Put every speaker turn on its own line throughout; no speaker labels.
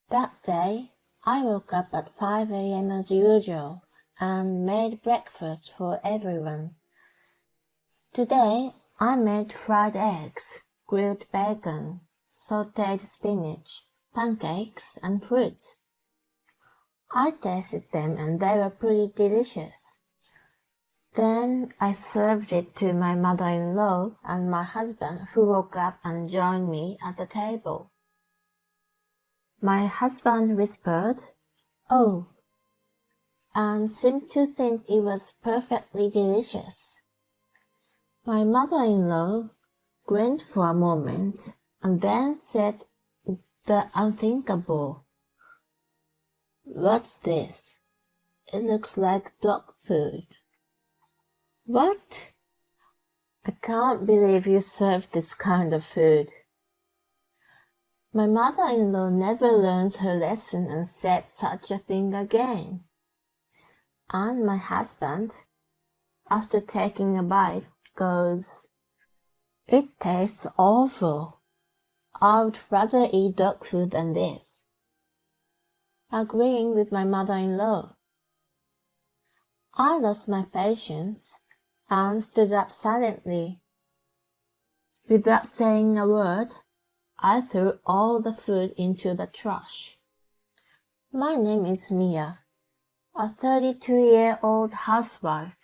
That day, I woke up at 5 a.m. as usual and made breakfast for everyone. Today, I made fried eggs, grilled bacon, sautéed spinach, pancakes, and fruits. I tasted them and they were pretty delicious. Then I served it to my mother-in-law and my husband, who woke up and joined me at the table. My husband whispered, "Oh," and seemed to think it was perfectly delicious. My mother-in-law grinned for a moment and then said the unthinkable. "What's this? It looks like dog food." "What? I can't believe you serve this kind of food." My mother-in-law never learns her lesson and said such a thing again. And my husband, after taking a bite, goes, "It tastes awful. I would rather eat dog food than this," agreeing with my mother-in-law. I lost my patience and stood up silently. Without saying a word, I threw all the food into the trash. My name is Mia, a 32-year-old housewife.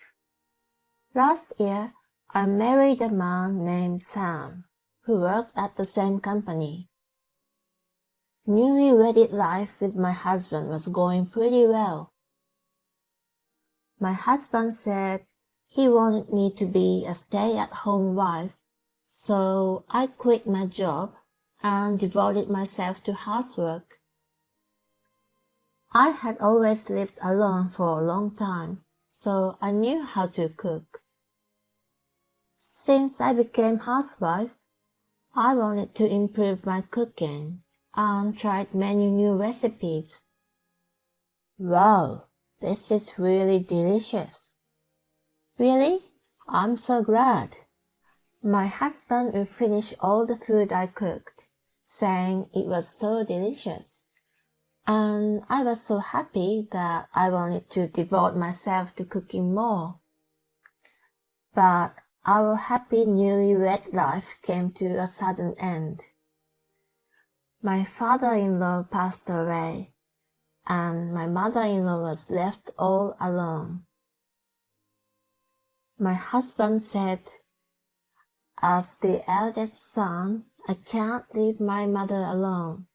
Last year, I married a man named Sam, who worked at the same company. Newly-wedded life with my husband was going pretty well. My husband said he wanted me to be a stay-at-home wife, so I quit my job and devoted myself to housework. I had always lived alone for a long time, so I knew how to cook. Since I became housewife, I wanted to improve my cooking and tried many new recipes. Wow, this is really delicious. Really? I'm so glad. My husband would finish all the food I cooked, saying it was so delicious. And I was so happy that I wanted to devote myself to cooking more. But our happy newlywed life came to a sudden end. My father-in-law passed away, and my mother-in-law was left all alone. My husband said, "As the eldest son, I can't leave my mother alone."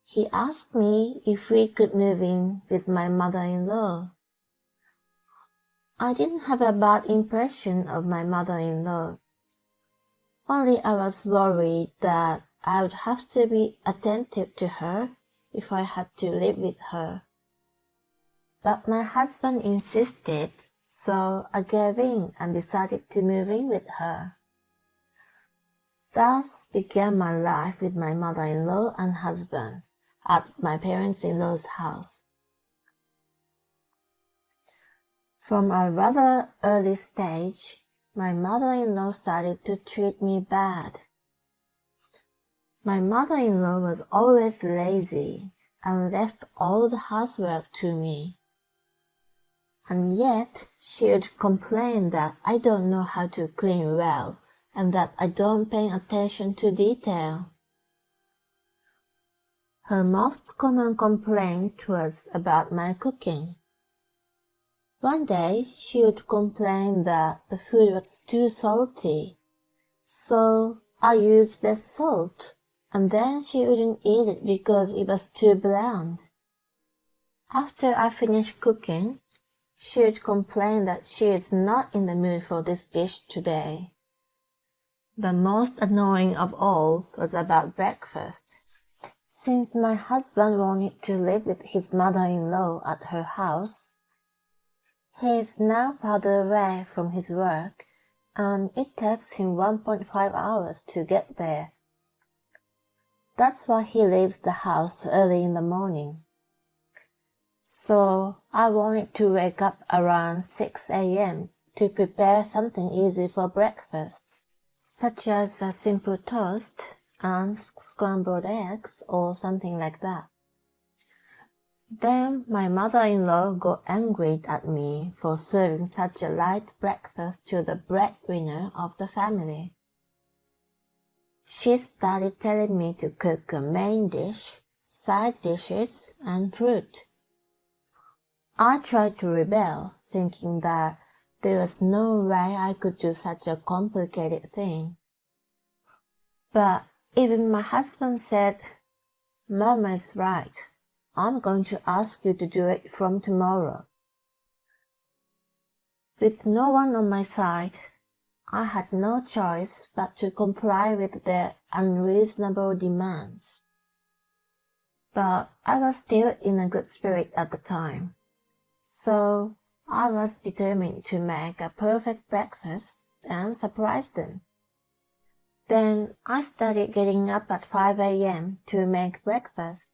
He asked me if we could move in with my mother-in-law. I didn't have a bad impression of my mother-in-law. Only I was worried that I would have to be attentive to her if I had to live with her. But my husband insisted, so I gave in and decided to move in with her. Thus began my life with my mother-in-law and husband at my parents-in-law's house. From a rather early stage, my mother-in-law started to treat me bad. My mother-in-law was always lazy and left all the housework to me. And yet she would complain that I don't know how to clean well and that I don't pay attention to detail. Her most common complaint was about my cooking. One day she would complain that the food was too salty, so I used less salt, and then she wouldn't eat it because it was too bland. After I finished cooking, she would complain that she is not in the mood for this dish today. The most annoying of all was about breakfast. Since my husband wanted to live with his mother-in-law at her house, he is now farther away from his work, and it takes him 1.5 hours to get there. That's why he leaves the house early in the morning. So I wanted to wake up around 6 a.m. to prepare something easy for breakfast, such as a simple toast and scrambled eggs or something like that. Then my mother-in-law got angry at me for serving such a light breakfast to the breadwinner of the family. She started telling me to cook a main dish, side dishes, and fruit. I tried to rebel, thinking that there was no way I could do such a complicated thing. But even my husband said, "Mama is right. I'm going to ask you to do it from tomorrow." With no one on my side, I had no choice but to comply with their unreasonable demands. But I was still in a good spirit at the time, so I was determined to make a perfect breakfast and surprise them. Then I started getting up at 5 a.m. to make breakfast.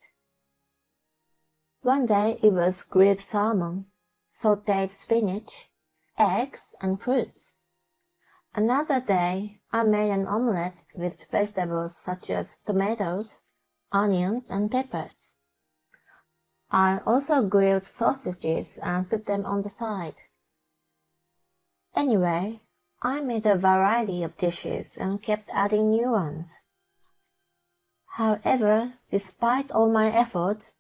One day it was grilled salmon, sautéed spinach, eggs, and fruits. Another day I made an omelette with vegetables such as tomatoes, onions, and peppers. I also grilled sausages and put them on the side. Anyway, I made a variety of dishes and kept adding new ones. However, despite all my efforts,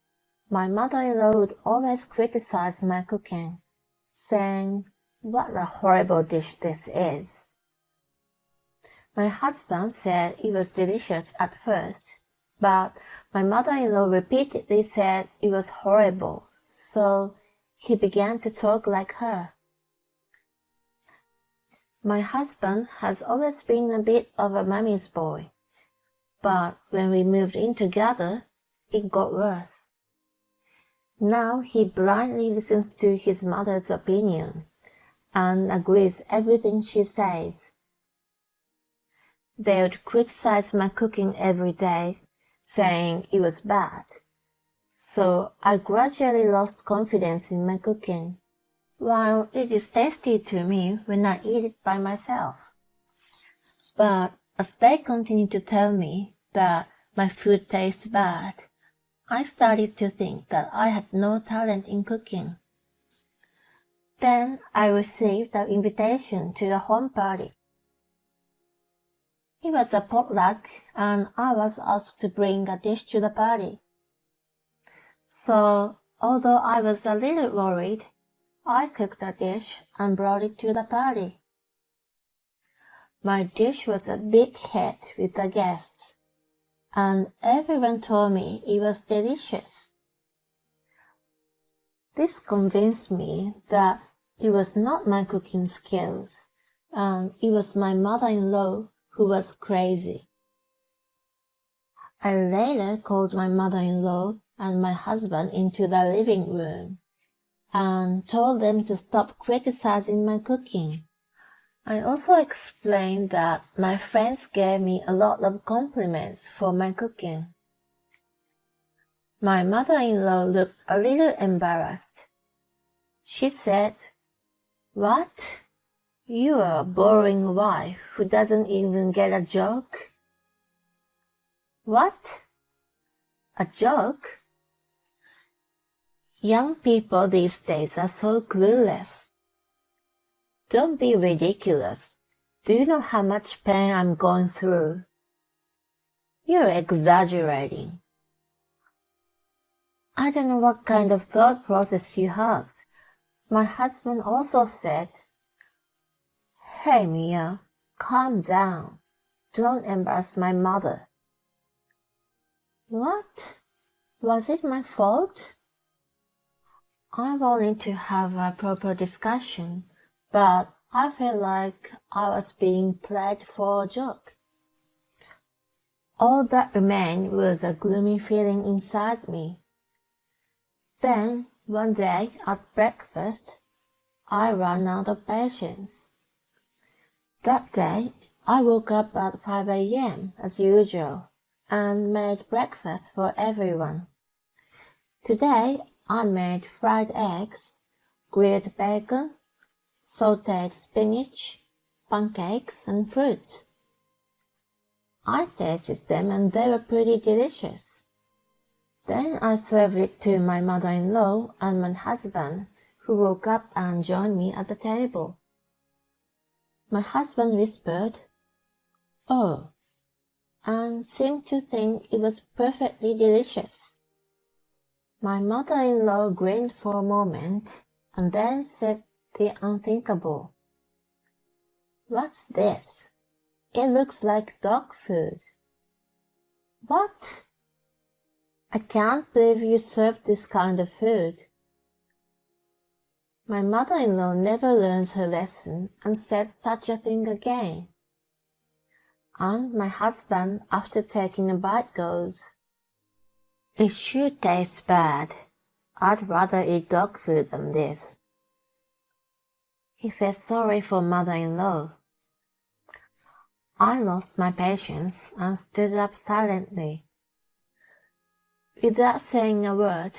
my mother-in-law would always criticize my cooking, saying, "What a horrible dish this is." My husband said it was delicious at first, but my mother-in-law repeatedly said it was horrible, so he began to talk like her. My husband has always been a bit of a mommy's boy, but when we moved in together, it got worse. Now he blindly listens to his mother's opinion and agrees everything she says. They would criticize my cooking every day, saying it was bad. So I gradually lost confidence in my cooking, while it is tasty to me when I eat it by myself. But as they continued to tell me that my food tastes bad, I started to think that I had no talent in cooking. Then I received an invitation to a home party. It was a potluck, and I was asked to bring a dish to the party. So, although I was a little worried, I cooked a dish and brought it to the party. My dish was a big hit with the guests, and everyone told me it was delicious. This convinced me that it was not my cooking skills, and it was my mother-in-law who was crazy. I later called my mother-in-law and my husband into the living room and told them to stop criticizing my cooking. I also explained that my friends gave me a lot of compliments for my cooking. My mother-in-law looked a little embarrassed. She said, "What? You are a boring wife who doesn't even get a joke?" "What? A joke?" Young people these days are so clueless. Don't be ridiculous. Do you know how much pain I'm going through? You're exaggerating. I don't know what kind of thought process you have. My husband also said, "Hey Mia, calm down. Don't embarrass my mother." What? Was it my fault? I wanted to have a proper discussion, but I felt like I was being played for a joke. All that remained was a gloomy feeling inside me. Then, one day at breakfast, I ran out of patience. That day, I woke up at 5 a.m. as usual and made breakfast for everyone. Today, I made fried eggs, grilled bacon, sautéed spinach, pancakes, and fruits. I tasted them and they were pretty delicious. Then I served it to my mother-in-law and my husband, who woke up and joined me at the table. My husband whispered, "Oh," and seemed to think it was perfectly delicious. My mother-in-law grinned for a moment and then said the unthinkable. "What's this? It looks like dog food." "What? I can't believe you serve this kind of food." My mother-in-law never learns her lesson and said such a thing again. And my husband, after taking a bite, goes, "It sure tastes bad. I'd rather eat dog food than this." He felt sorry for mother-in-law. I lost my patience and stood up silently. Without saying a word,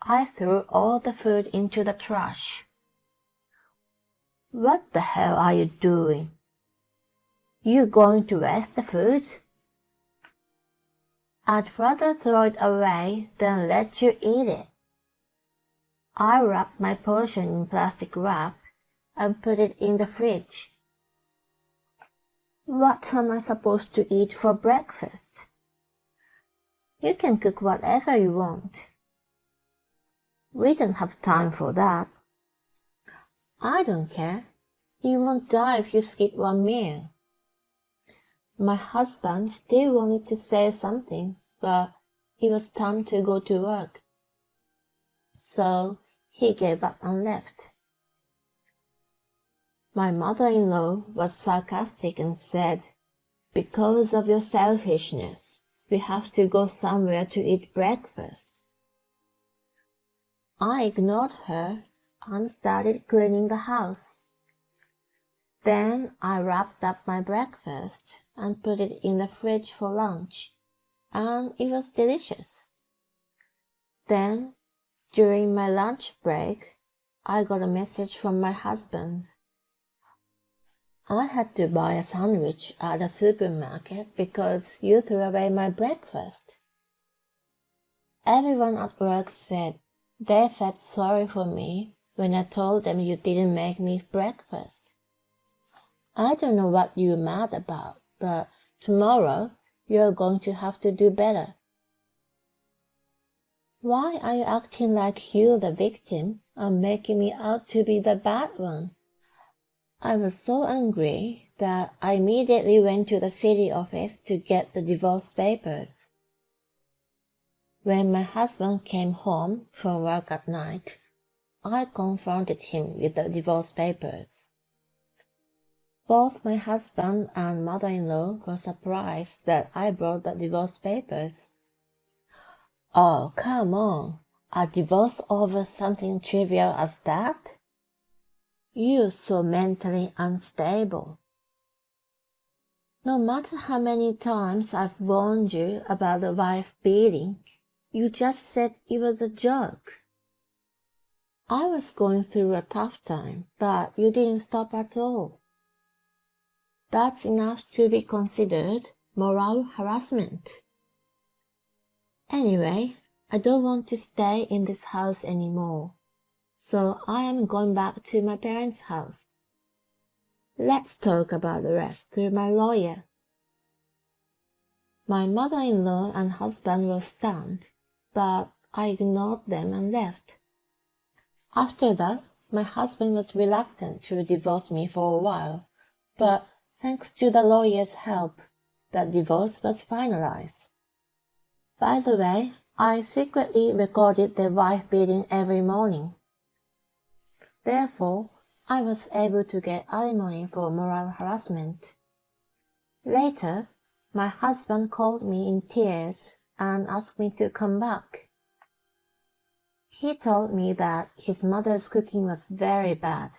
I threw all the food into the trash. "What the hell are you doing? You going to waste the food?" "I'd rather throw it away than let you eat it." I wrapped my portion in plastic wrap and put it in the fridge. "What am I supposed to eat for breakfast?" "You can cook whatever you want." "We don't have time for that." "I don't care. You won't die if you skip one meal." My husband still wanted to say something, but it was time to go to work. So he gave up and left. My mother-in-law was sarcastic and said, "Because of your selfishness, we have to go somewhere to eat breakfast." I ignored her and started cleaning the house. Then I wrapped up my breakfast and put it in the fridge for lunch, and it was delicious. Then, during my lunch break, I got a message from my husband. "I had to buy a sandwich at the supermarket because you threw away my breakfast." Everyone at work said they felt sorry for me when I told them you didn't make me breakfast. "I don't know what you're mad about, but tomorrow you're going to have to do better." "Why are you acting like you're the victim and making me out to be the bad one?" I was so angry that I immediately went to the city office to get the divorce papers. When my husband came home from work at night, I confronted him with the divorce papers. Both my husband and mother-in-law were surprised that I brought the divorce papers. "Oh, come on, a divorce over something trivial as that? You're so mentally unstable." No matter how many times I've warned you about the wife beating, you just said it was a joke. I was going through a tough time, but you didn't stop at all. That's enough to be considered moral harassment. Anyway, I don't want to stay in this house anymore, so I am going back to my parents' house. Let's talk about the rest through my lawyer." My mother-in-law and husband were stunned, but I ignored them and left. After that, my husband was reluctant to divorce me for a while, but thanks to the lawyer's help, the divorce was finalized. By the way, I secretly recorded their wife beating every morning. Therefore, I was able to get alimony for moral harassment. Later, my husband called me in tears and asked me to come back. He told me that his mother's cooking was very bad.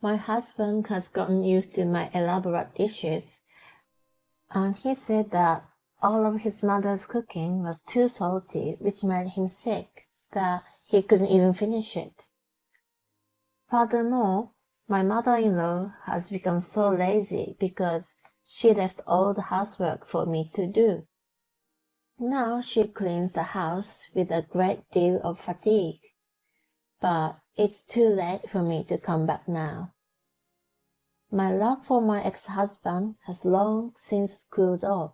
My husband has gotten used to my elaborate dishes, and he said that all of his mother's cooking was too salty, which made him sick, that he couldn't even finish it. Furthermore, my mother-in-law has become so lazy because She left all the housework for me to do. Now she cleans the house with a great deal of fatigue. But it's too late for me to come back now. My love for my ex-husband has long since cooled off.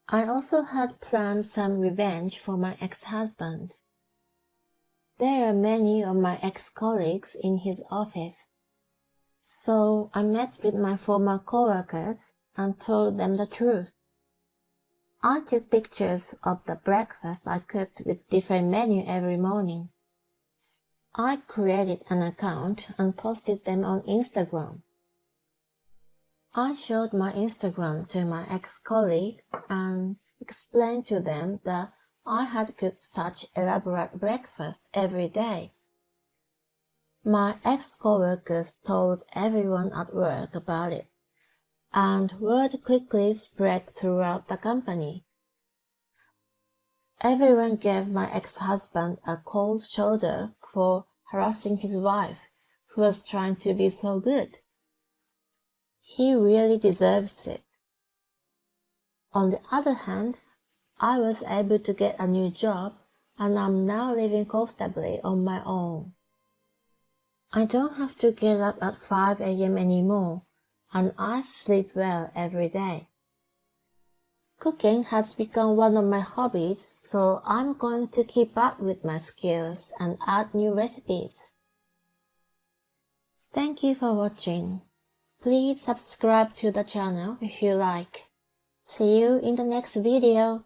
I also had planned some revenge for my ex-husband. There are many of my ex-colleagues in his office, so I met with my former co-workers and told them the truth. I took pictures of the breakfast I cooked with different menu every morning. I created an account and posted them on Instagram. I showed my Instagram to my ex-colleague and explained to them that I had cooked such elaborate breakfast every day. My ex-coworkers told everyone at work about it, and word quickly spread throughout the company. Everyone gave my ex-husband a cold shoulder for harassing his wife, who was trying to be so good. He really deserves it. On the other hand, I was able to get a new job and I'm now living comfortably on my own. I don't have to get up at 5 a.m. anymore, and I sleep well every day. Cooking has become one of my hobbies, so I'm going to keep up with my skills and add new recipes. Thank you for watching. Please subscribe to the channel if you like. See you in the next video.